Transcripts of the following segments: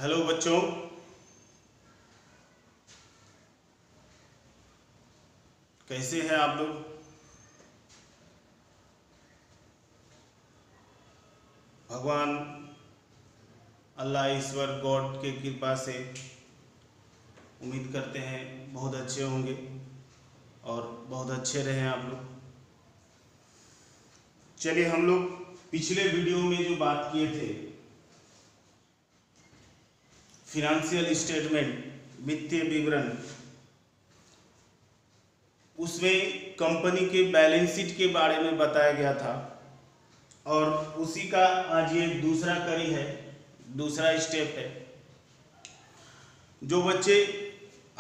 Hello बच्चों, कैसे हैं आप लोग। भगवान अल्लाह ईश्वर गॉड के कृपा से उम्मीद करते हैं बहुत अच्छे होंगे और बहुत अच्छे रहें आप लोग। चलिए, हम लोग पिछले वीडियो में जो बात किए थे फिनेंशियल स्टेटमेंट, वित्तीय विवरण, उसमें कंपनी के बैलेंस शीट के बारे में बताया गया था और उसी का आज ये दूसरा कड़ी है, दूसरा स्टेप है। जो बच्चे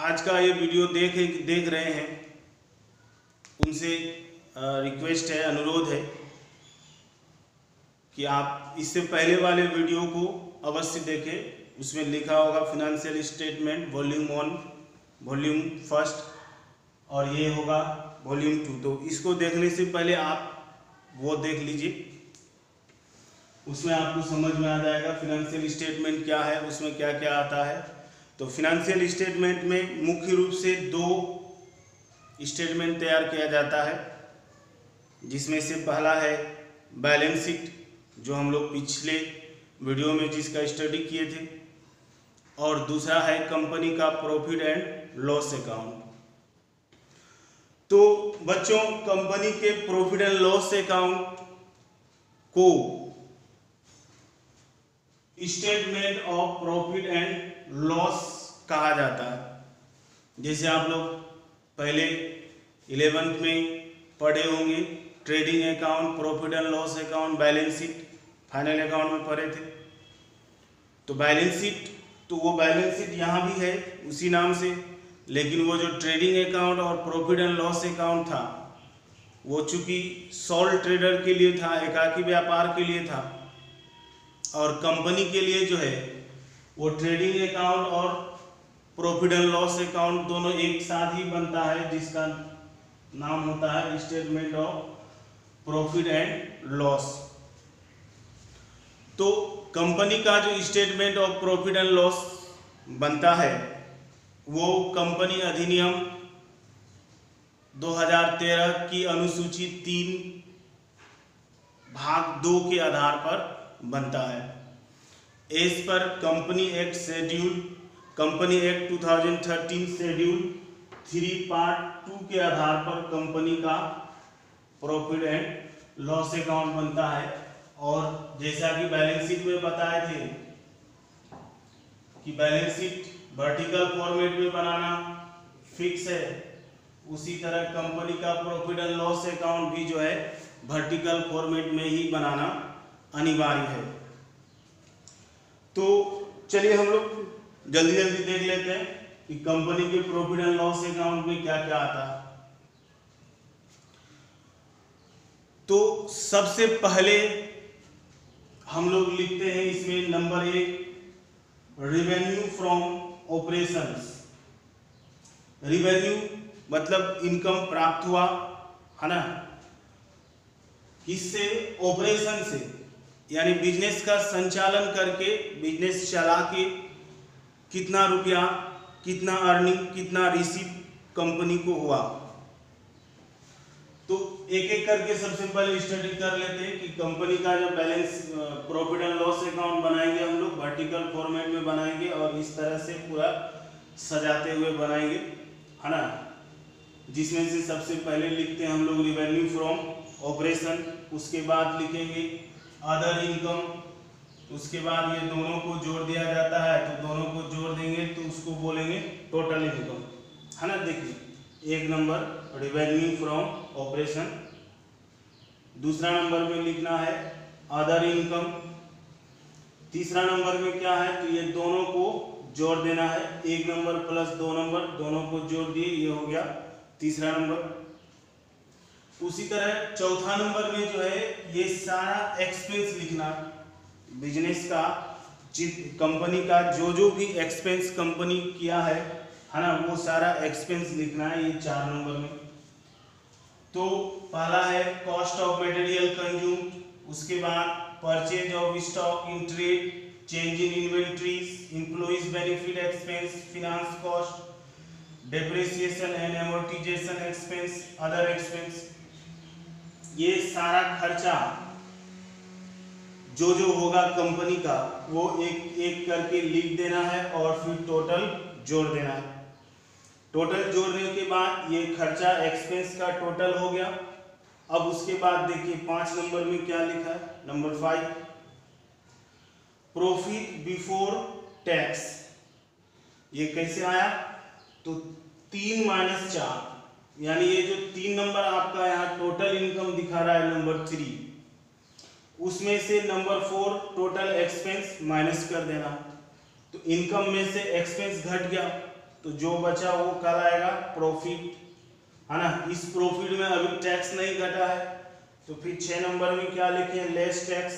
आज का ये वीडियो देख रहे हैं उनसे रिक्वेस्ट है, अनुरोध है कि आप इससे पहले वाले वीडियो को अवश्य देखें। उसमें लिखा होगा फिनेंशियल स्टेटमेंट वॉल्यूम 1, वॉल्यूम 1 और ये होगा वॉल्यूम 2। तो इसको देखने से पहले आप वो देख लीजिए, उसमें आपको समझ में आ जाएगा फिनेंशियल स्टेटमेंट क्या है, उसमें क्या क्या आता है। तो फिनेंशियल स्टेटमेंट में मुख्य रूप से 2 स्टेटमेंट तैयार किया जाता है, जिसमें से पहला है बैलेंस शीट, जो हम लोग पिछले वीडियो में जिसका स्टडी किए थे, और दूसरा है कंपनी का प्रॉफिट एंड लॉस अकाउंट। तो बच्चों, कंपनी के प्रॉफिट एंड लॉस अकाउंट को statement of profit and loss कहा जाता है। जैसे आप लोग पहले 11th में पढ़े होंगे, trading account, profit and loss account, balance sheet final account में पढ़े थे। तो बैलेंस शीट, तो वो बैलेंस शीट यहाँ भी है उसी नाम से, लेकिन वो जो ट्रेडिंग अकाउंट और प्रॉफिट एंड लॉस अकाउंट था वो चूंकि सोल ट्रेडर के लिए था, एकाकी व्यापार के लिए था, और कंपनी के लिए जो है वो ट्रेडिंग अकाउंट और प्रॉफिट एंड लॉस अकाउंट दोनों एक साथ ही बनता है, जिसका नाम होता है statement of profit and loss. तो कंपनी का जो statement of profit and loss बनता है वो कंपनी अधिनियम 2013 की अनुसूची 3 भाग 2 के आधार पर बनता है। As per company act schedule, company act 2013 schedule 3 part 2 के आधार पर कंपनी का प्रॉफिट एंड लॉस अकाउंट बनता है। और जैसा कि बैलेंस शीट में बताए थे कि बैलेंस शीट वर्टिकल फॉर्मेट में बनाना फिक्स है, उसी तरह कंपनी का प्रॉफिट एंड लॉस अकाउंट भी जो है वर्टिकल फॉर्मेट में ही बनाना अनिवार्य है। तो चलिए हम लोग जल्दी जल्दी देख लेते हैं कि कंपनी के प्रॉफिट एंड लॉस अकाउंट में क्या क्या आता है। तो सबसे पहले हम लोग लिखते हैं इसमें number 1, revenue from operations. Revenue मतलब इनकम प्राप्त हुआ है ना, किससे? ऑपरेशन से, यानी बिजनेस का संचालन करके, बिजनेस चला के कितना रुपया, कितना अर्निंग, कितना रिसीव कंपनी को हुआ। तो एक एक करके सबसे पहले स्टडी कर लेते हैं कि कंपनी का जो balance profit and loss account बनाएंगे हम लोग वर्टिकल फॉर्मेट में बनाएंगे और इस तरह से पूरा सजाते हुए बनाएंगे, है ना। जिसमें से सबसे पहले लिखते हैं हम लोग रेवेन्यू फ्रॉम ऑपरेशन, उसके बाद लिखेंगे अदर इनकम, उसके बाद ये दोनों को जोड़ दिया जाता है, तो दोनों को जोड़ देंगे तो उसको बोलेंगे टोटल इनकम, है ना। देखिए, एक नंबर रेवेन्यू फ्रॉम ऑपरेशन, दूसरा नंबर में लिखना है अदर इनकम, तीसरा नंबर में क्या है, तो ये दोनों को जोड़ देना है, 1 नंबर प्लस 2 नंबर, दोनों को जोड़ दिए, ये हो गया तीसरा नंबर। उसी तरह चौथा नंबर में जो है ये सारा एक्सपेंस लिखना, बिजनेस का, कंपनी का जो भी एक्सपेंस कंपनी किया है ना, वो सारा एक्सपेंस लिखना है, ये 4 नंबर में। तो पहला है कॉस्ट ऑफ मटेरियल कंज्यूम, उसके बाद purchase of stock in trade, change in inventories, employees benefit expense, finance cost, depreciation and amortisation expense, other expense, ये सारा खर्चा जो जो होगा कंपनी का वो एक एक करके लिख देना है और फिर टोटल जोड़ देना है। टोटल जोड़ने के बाद ये खर्चा एक्सपेंस का टोटल हो गया। अब उसके बाद देखिए 5 नंबर में क्या लिखा है, नंबर 5, प्रॉफिट बिफोर टैक्स। ये कैसे आया, तो 3 - 4, यानी ये जो 3 नंबर आपका यहाँ टोटल इनकम दिखा रहा है नंबर 3, उसमें से नंबर 4 टोटल एक्सपेंस माइनस कर देना। तो इनकम में से एक्सपेंस घट गया तो जो बचा वो कहलाएगा प्रॉफिट, है ना। इस प्रॉफिट में अभी टैक्स नहीं घटा है तो फिर 6 नंबर में क्या लिखे, लेस टैक्स,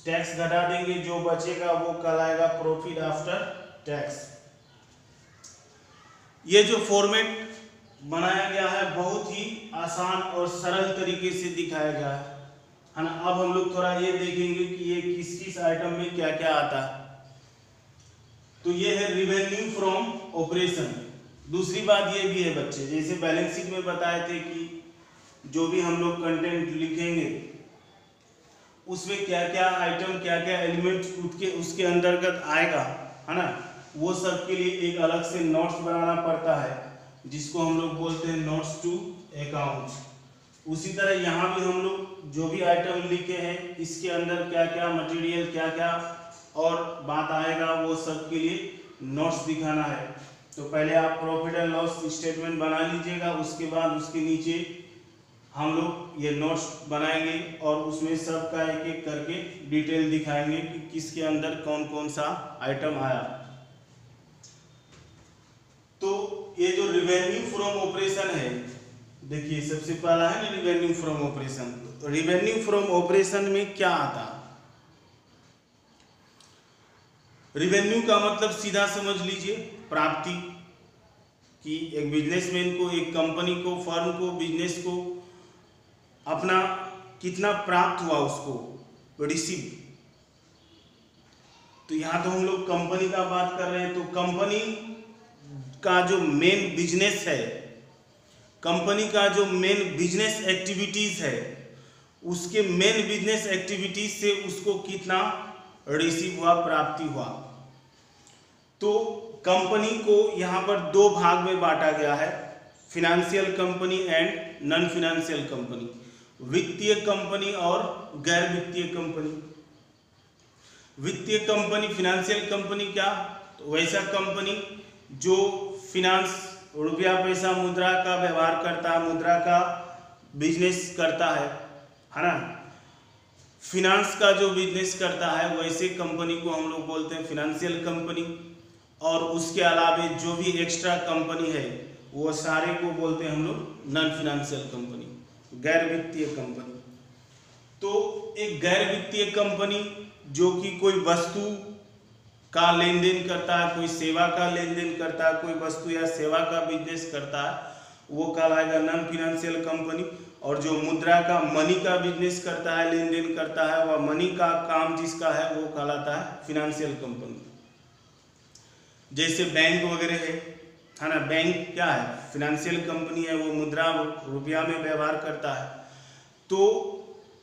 टैक्स घटा देंगे, जो बचेगा वो कहलाएगा प्रॉफिट आफ्टर टैक्स। ये जो फॉर्मेट बनाया गया है बहुत ही आसान और सरल तरीके से दिखाया गया है ना। अब हम लोग थोड़ा ये देखेंगे कि ये किस किस आइटम में क्या क्या आता है। तो ये है रिवेन्यू फ्रॉम ऑपरेशन। दूसरी बात ये भी है बच्चे, जैसे बैलेंस शीट में बताए थे कि जो भी हम लोग कंटेंट लिखेंगे उसमें क्या क्या आइटम, क्या क्या एलिमेंट उसके अंतर्गत आएगा, है ना। वो सब के लिए एक अलग से नोट्स बनाना पड़ता है जिसको हम लोग बोलते हैं नोट्स टू अकाउंट। उसी तरह यहाँ भी हम लोग जो भी आइटम लिखे हैं इसके अंदर क्या क्या मटेरियल, क्या क्या और बात आएगा, वो सब के लिए नोट्स दिखाना है। तो पहले आप प्रॉफिट एंड लॉस स्टेटमेंट बना लीजिएगा, उसके बाद उसके नीचे हम लोग ये नोट्स बनाएंगे और उसमें सब का एक एक करके डिटेल दिखाएंगे कि किसके अंदर कौन कौन सा आइटम आया। तो ये जो रिवेन्यू फ्रॉम ऑपरेशन है, देखिए सबसे पहला है ना रिवेन्यू फ्रॉम ऑपरेशन। तो रिवेन्यू फ्रॉम ऑपरेशन में क्या आता, रिवेन्यू का मतलब सीधा समझ लीजिए प्राप्ति, कि एक बिजनेसमैन को, एक कंपनी को, फर्म को, बिजनेस को अपना कितना प्राप्त हुआ उसको रिसीव। तो यहाँ तो हम लोग कंपनी का बात कर रहे हैं, तो कंपनी का जो मेन बिजनेस है, कंपनी का जो मेन बिजनेस एक्टिविटीज है, उसके मेन बिजनेस एक्टिविटीज से उसको कितना रिसीव हुआ, प्राप्ति हुआ। तो कंपनी को यहाँ पर 2 भाग में बांटा गया है, financial company and non financial company, वित्तीय कंपनी और गैर वित्तीय कंपनी। वित्तीय कंपनी, फिनेंशियल कंपनी क्या, तो वैसा कंपनी जो फिनांस, रुपया पैसा, मुद्रा का व्यवहार करता है, मुद्रा का बिजनेस करता है ना। फिनांस का जो बिजनेस करता है वैसे कंपनी को हम लोग बोलते हैं फिनेंशियल कंपनी। और उसके अलावे जो भी एक्स्ट्रा कंपनी है वो सारे को बोलते हैं हम लोग नॉन फिनेंशियल कंपनी, गैर वित्तीय कंपनी। तो एक गैर वित्तीय कंपनी जो कि कोई वस्तु का लेन देन करता है, कोई सेवा का लेन देन करता है, कोई वस्तु या सेवा का बिजनेस करता है, वो कहलाएगा नॉन फिनेंशियल कंपनी। और जो मुद्रा का, मनी का बिजनेस करता है, लेन देन करता है, वह मनी का काम जिसका है वो कहलाता है फिनेंशियल कंपनी। जैसे बैंक वगैरह है ना, बैंक क्या है, फिनेंशियल कंपनी है, वो मुद्रा, रुपया में व्यवहार करता है। तो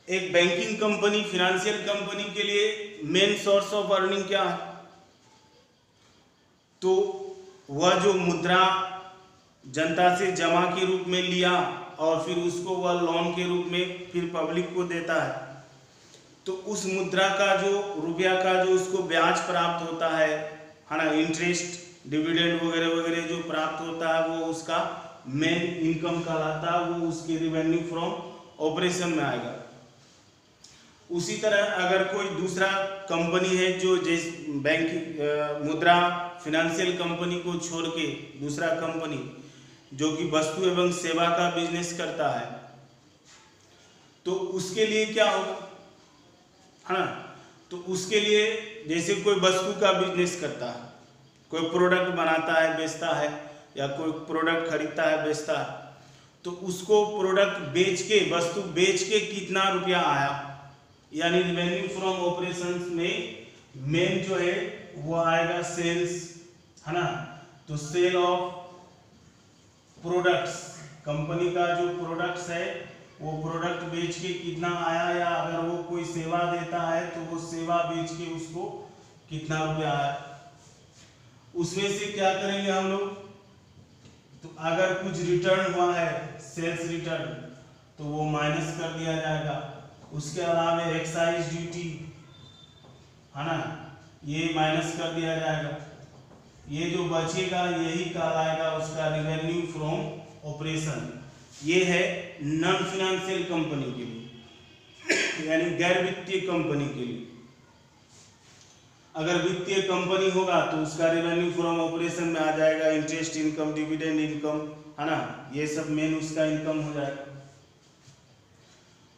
एक बैंकिंग कंपनी, फिनेंशियल कंपनी के लिए मेन सोर्स ऑफ अर्निंग क्या है, तो वह जो मुद्रा जनता से जमा के रूप में लिया और फिर उसको वह लोन के रूप में फिर पब्लिक को देता है, तो उस मुद्रा का जो रुपया का जो उसको ब्याज प्राप्त होता है ना, इंटरेस्ट, डिविडेंड वगैरह वगैरह जो प्राप्त होता है वो उसका मेन इनकम कहलाता है, वो उसके रिवेन्यू फ्रॉम ऑपरेशन में आएगा। उसी तरह अगर कोई दूसरा कंपनी है जो जैसे बैंक, मुद्रा, फिनेंशियल कंपनी को छोड़ के दूसरा कंपनी जो कि वस्तु एवं सेवा का बिजनेस करता है, तो उसके लिए क्या होगा, है ना। तो उसके लिए जैसे कोई वस्तु का बिजनेस करता है, कोई प्रोडक्ट बनाता है, बेचता है, या कोई प्रोडक्ट खरीदता है, बेचता है, तो उसको प्रोडक्ट बेच के, वस्तु बेच के कितना रुपया आया, यानी रिवेन्यू फ्रॉम ऑपरेशंस में मेन जो है वो आएगा सेल्स, है ना। तो सेल ऑफ प्रोडक्ट्स, कंपनी का जो प्रोडक्ट्स है वो प्रोडक्ट बेच के कितना आया, या अगर वो कोई सेवा देता है तो वो सेवा बेच के उसको कितना रुपया आया, उसमें से क्या करेंगे हम लोग। तो अगर कुछ रिटर्न हुआ है सेल्स रिटर्न तो वो माइनस कर दिया जाएगा। उसके अलावा एक्साइज ड्यूटी, है ना, ये माइनस कर दिया जाएगा। ये जो बचेगा यही कहलाएगा उसका रेवेन्यू फ्रॉम ऑपरेशन। ये है नॉन फिनेंशियल कंपनी के लिए, यानी गैर वित्तीय कंपनी के लिए। अगर वित्तीय कंपनी होगा तो उसका रेवेन्यू फ्रॉम ऑपरेशन में आ जाएगा इंटरेस्ट इनकम, डिविडेंड इनकम, है ना, ये सब मेन उसका इनकम हो जाएगा।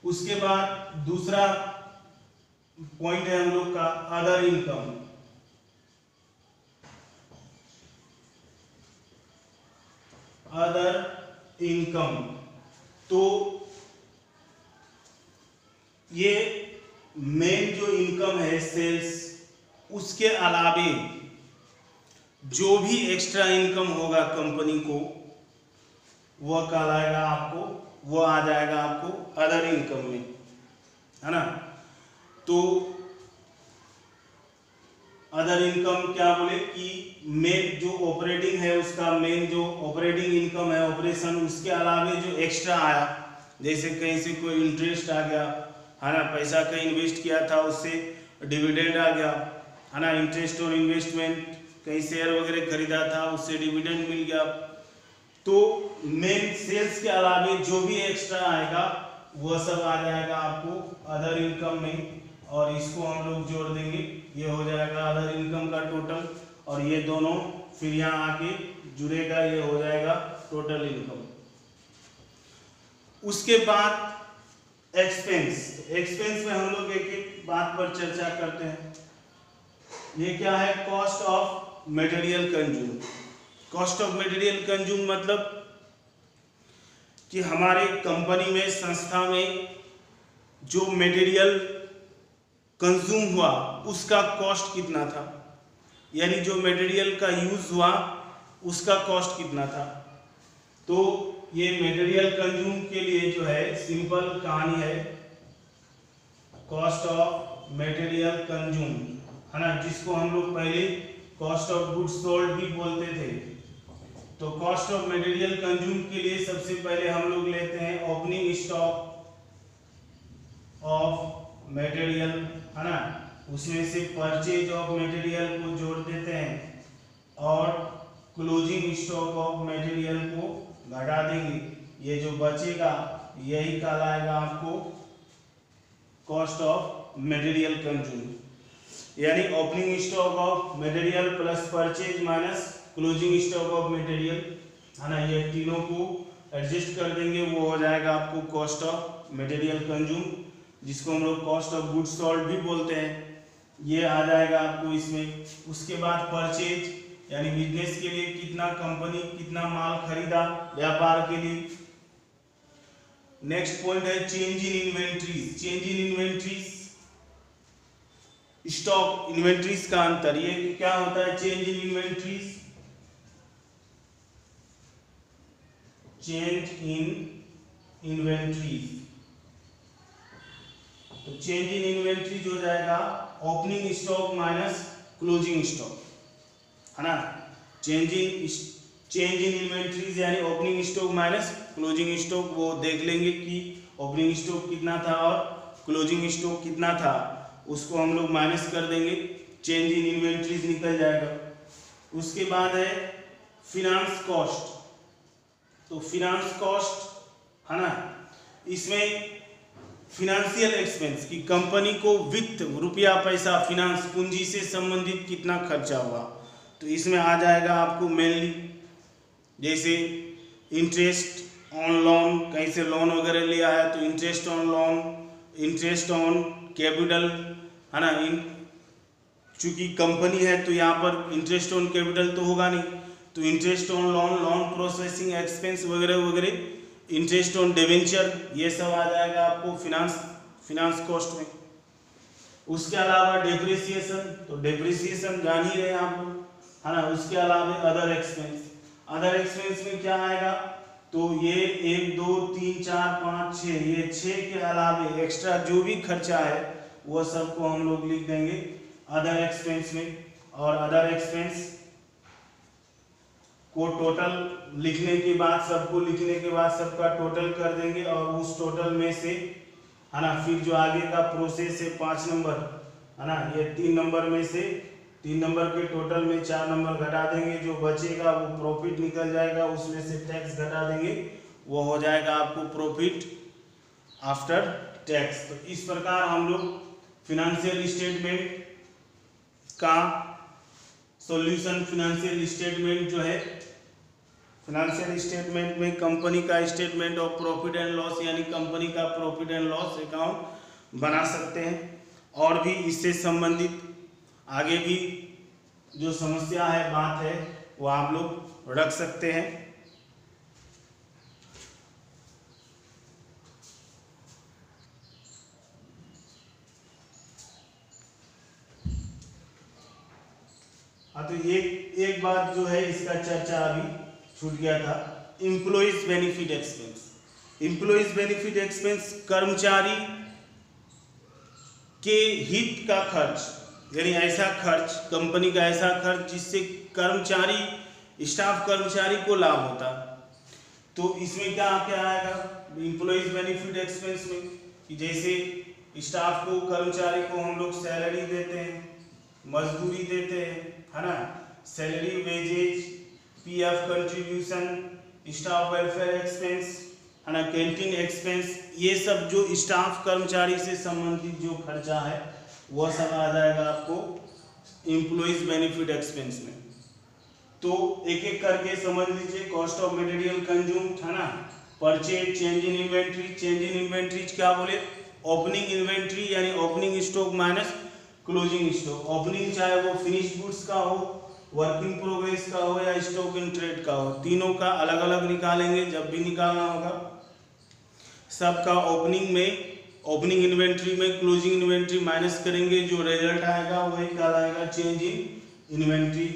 उसके बाद दूसरा पॉइंट है हम लोग का अदर इनकम। अदर इनकम, तो ये मेन जो इनकम है सेल्स, उसके अलावे जो भी एक्स्ट्रा इनकम होगा कंपनी को वह कहलाएगा आपको, वो आ जाएगा आपको अदर इनकम में, है ना। तो अदर इनकम क्या बोले कि मेन जो ऑपरेटिंग है उसका मेन जो ऑपरेटिंग इनकम है ऑपरेशन, उसके अलावे जो एक्स्ट्रा आया, जैसे कहीं से कोई इंटरेस्ट आ गया, है ना, पैसा कहीं इन्वेस्ट किया था उससे डिविडेंड आ गया, है ना, इंटरेस्ट और इन्वेस्टमेंट, कहीं शेयर वगैरह खरीदा था उससे डिविडेंड मिल गया। तो मेन सेल्स के अलावे जो भी एक्स्ट्रा आएगा वह सब आ जाएगा आपको अदर इनकम में, और इसको हम लोग जोड़ देंगे, ये हो जाएगा अदर इनकम का टोटल, और ये दोनों फिर यहाँ आके जुड़ेगा, ये हो जाएगा टोटल इनकम। उसके बाद एक्सपेंस। एक्सपेंस में हम लोग एक एक बात पर चर्चा करते हैं। ये क्या है, cost of material consume. Cost of material consume मतलब कि हमारे कंपनी में, संस्था में जो मटेरियल कंज्यूम हुआ उसका कॉस्ट कितना था, यानी जो मटेरियल का यूज हुआ उसका कॉस्ट कितना था। तो ये मटेरियल कंज्यूम के लिए जो है सिंपल कहानी है, कॉस्ट ऑफ मटेरियल कंज्यूम, है ना, जिसको हम लोग पहले कॉस्ट ऑफ गुड्स सोल्ड भी बोलते थे। तो कॉस्ट ऑफ मटेरियल कंज्यूम के लिए सबसे पहले हम लोग लेते हैं ओपनिंग स्टॉक ऑफ मटेरियल, है ना, उसमें से परचेज ऑफ मटेरियल को जोड़ देते हैं और क्लोजिंग स्टॉक ऑफ मटेरियल को घटा देंगे। ये जो बचेगा यही कहलाएगा आपको कॉस्ट ऑफ मटेरियल कंज्यूम, यानी opening stock of material plus purchase minus closing stock of material, है ना, ये तीनों को एडजस्ट कर देंगे, वो हो जाएगा आपको कॉस्ट ऑफ मटेरियल कंज्यूम, जिसको हम लोग कॉस्ट ऑफ गुड्स सोल्ड भी बोलते हैं, ये आ जाएगा आपको इसमें। उसके बाद परचेज, यानी बिजनेस के लिए कितना कंपनी कितना माल खरीदा व्यापार के लिए। नेक्स्ट पॉइंट है change in inventories. Change in inventories, stock inventories का अंतर, ये क्या होता है change in inventories. Change in inventories, तो चेंज इन इन्वेंट्रीज हो जाएगा opening stock minus closing stock, है ना। चेंज इन इन्वेंट्रीज यानी opening stock minus closing stock, वो देख लेंगे कि ओपनिंग स्टॉक कितना था और क्लोजिंग स्टॉक कितना था, उसको हम लोग माइनस कर देंगे, चेंज इन इन्वेंट्रीज निकल जाएगा। उसके बाद है फिनांस कॉस्ट। तो फिनांस कॉस्ट, है ना, इसमें फिनेंशियल एक्सपेंस की कंपनी को वित्त, रुपया पैसा, फिनांस पूंजी से संबंधित कितना खर्चा हुआ, तो इसमें आ जाएगा आपको मेनली जैसे इंटरेस्ट ऑन लोन, कहीं से लोन वगैरह लिया है तो interest on loan, interest on capital, है ना, चूंकि कंपनी है तो यहाँ पर इंटरेस्ट ऑन कैपिटल तो होगा नहीं, तो interest on loan, loan processing expense वगैरह वगैरह, इंटरेस्ट ऑन डिवेंचर, ये सब आ जाएगा आपको फिनांस कॉस्ट में। उसके अलावा डेप्रिसिएशन, तो डेप्रिसिएशन जान ही रहे आप लोग, है ना। उसके अलावा अदर एक्सपेंस, अदर एक्सपेंस में क्या आएगा, तो ये 1 2 3 4 5 6, ये 6 के अलावा एक्स्ट्रा जो भी खर्चा है वो सबको हम लोग लिख देंगे अदर एक्सपेंस में। और अदर एक्सपेंस को टोटल लिखने के बाद, सबको लिखने के बाद सबका टोटल कर देंगे, और उस टोटल में से, है ना, फिर जो आगे का प्रोसेस है 5 नंबर, है ना, ये 3 नंबर में से 3 नंबर के टोटल में 4 नंबर घटा देंगे, जो बचेगा वो प्रॉफिट निकल जाएगा, उसमें से टैक्स घटा देंगे, वो हो जाएगा आपको प्रॉफिट आफ्टर टैक्स। तो इस प्रकार हम लोग फिनेंशियल स्टेटमेंट का सॉल्यूशन, फिनेंशियल स्टेटमेंट जो है, फिनेंशियल स्टेटमेंट में कंपनी का statement of profit and loss, यानी कंपनी का प्रॉफिट एंड लॉस अकाउंट बना सकते हैं। और भी इससे संबंधित आगे भी जो समस्या है, बात है, वो आप लोग रख सकते हैं। हाँ, तो एक बात जो है इसका चर्चा अभी छूट गया था, employees benefit expense. Employees benefit expense कर्मचारी के हित का खर्च, यानी ऐसा खर्च, कंपनी का ऐसा खर्च जिससे कर्मचारी, स्टाफ कर्मचारी को लाभ होता। तो इसमें क्या क्या आएगा एम्प्लॉइज बेनिफिट एक्सपेंस में, कि जैसे स्टाफ को, कर्मचारी को हम लोग सैलरी देते हैं, मजदूरी देते हैं, है ना, salary, wages, PF contribution, staff welfare expense, है ना, कैंटीन एक्सपेंस, ये सब जो स्टाफ कर्मचारी से संबंधित जो खर्चा है वो सब आ जाएगा आपको एम्प्लॉइज बेनिफिट एक्सपेंस में। तो एक एक करके समझ लीजिए। कॉस्ट ऑफ मटेरियल कंज्यूम्ड, है ना, purchase, change in inventory. Change in inventory क्या बोले, ओपनिंग इन्वेंट्री यानी opening stock minus closing stock. Opening चाहे वो फिनिश्ड गुड्स का हो, वर्क इन प्रोग्रेस का हो, या स्टॉक इन ट्रेड का हो, तीनों का अलग अलग निकालेंगे जब भी निकालना होगा। सबका ओपनिंग में, ओपनिंग इन्वेंट्री में क्लोजिंग इन्वेंट्री माइनस करेंगे, जो रिजल्ट आएगा वही कहलाएगा चेंज इन इन्वेंट्री,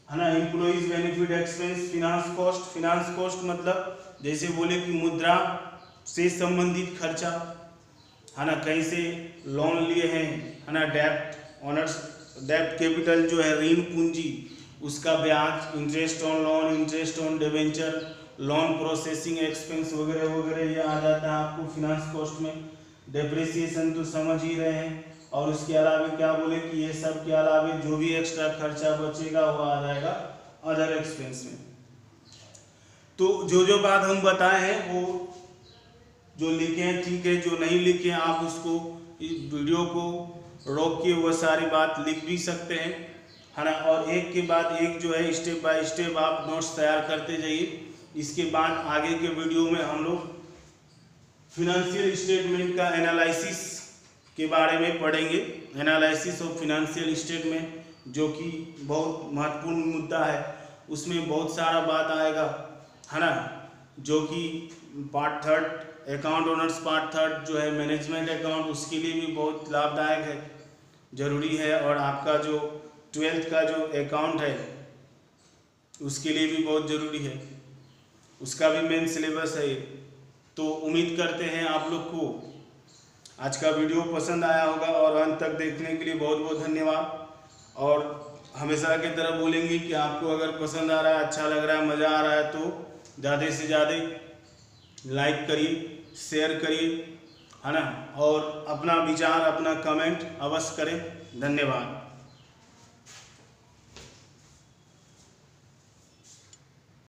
है ना। Employees benefit expense, finance cost. Finance cost मतलब जैसे बोले कि मुद्रा से संबंधित खर्चा, है ना, कहीं से लोन लिए हैं, है ना, डेब्ट, ऑनर्स, डेब्ट कैपिटल जो है ऋण पूंजी, उसका ब्याज, interest on loan, interest on debenture, loan processing expense वगैरह वगैरह, ये आ जाता है आपको फिनांस कॉस्ट में। डेप्रिसिएशन तो समझ ही रहे हैं। और उसके अलावा क्या बोले कि ये सब के अलावा जो भी एक्स्ट्रा खर्चा बचेगा वो आ जाएगा अदर एक्सपेंस में। तो जो बात हम बताए हैं वो जो लिखे हैं ठीक है, जो नहीं लिखे आप उसको, इस वीडियो को रोक के वो सारी बात लिख भी सकते हैं, है ना। और एक के बाद एक जो है स्टेप बाय स्टेप आप नोट्स तैयार करते जाइए। इसके बाद आगे के वीडियो में हम लोग फिनेंशियल स्टेटमेंट का एनालिसिस के बारे में पढ़ेंगे, एनालिसिस ऑफ फिनेंशियल स्टेटमेंट, जो कि बहुत महत्वपूर्ण मुद्दा है। उसमें बहुत सारा बात आएगा, है ना, जो कि पार्ट 3 अकाउंट ओनर्स पार्ट 3 जो है मैनेजमेंट अकाउंट, उसके लिए भी बहुत लाभदायक है, जरूरी है। और आपका जो 12th का जो अकाउंट है उसके लिए भी बहुत ज़रूरी है, उसका भी मेन सिलेबस है। तो उम्मीद करते हैं आप लोग को आज का वीडियो पसंद आया होगा, और अंत तक देखने के लिए बहुत बहुत धन्यवाद। और हमेशा की तरह बोलेंगे कि आपको अगर पसंद आ रहा है, अच्छा लग रहा है, मज़ा आ रहा है, तो ज़्यादा से ज़्यादा लाइक करिए, शेयर करिए, है ना, और अपना विचार, अपना कमेंट अवश्य करें। धन्यवाद।